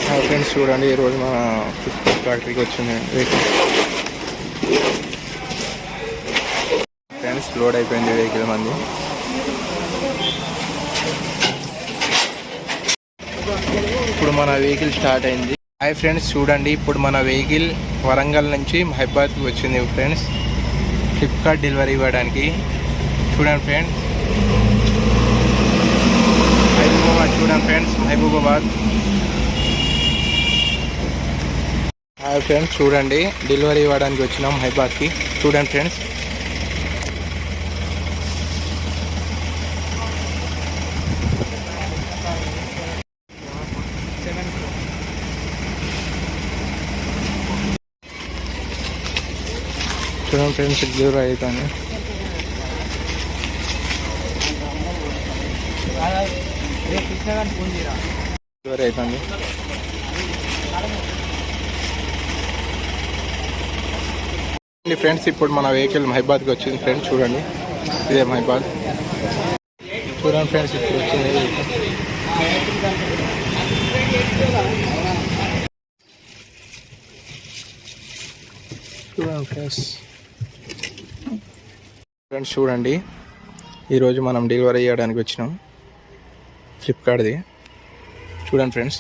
Friends చూడండి, ఈరోజు మన ఫ్యాక్టరీకి వచ్చింది వెహికల్. ఫ్రెండ్స్ లోడ్ అయిపోయింది వెహికల్ మంది. ఇప్పుడు మన వెహికల్ స్టార్ట్ అయింది. హాయ్ ఫ్రెండ్స్ చూడండి, ఇప్పుడు మన వెహికల్ వరంగల్ నుంచి మహబాద్కి వచ్చింది ఫ్రెండ్స్, ఫ్లిప్కార్ట్ డెలివరీ ఇవ్వడానికి. చూడండి ఫ్రెండ్స్, మహబూబాబాద్. చూడండి ఫ్రెండ్స్, మహబూబాబాద్. హాయ్ ఫ్రెండ్స్ చూడండి, డెలివరీ ఇవ్వడానికి వచ్చినాం మహబాద్కి. చూడండి ఫ్రెండ్స్, చూడండి ఫ్రెండ్స్, డెలివరీ అవుతాను. డెలివరీ అవుతుంది. ఫ్రెండ్స్ ఇప్పుడు మన వెహికల్ మహబాద్కి వచ్చింది ఫ్రెండ్స్. చూడండి, ఇదే మహబాద్. చూడండి ఫ్రెండ్స్, ఇప్పుడు వచ్చింది చూడండి ఫ్రెండ్స్ చూడండి, ఈరోజు మనం డెలివరీ చేయడానికి వచ్చినాం ఫ్లిప్కార్ట్ది. చూడండి ఫ్రెండ్స్.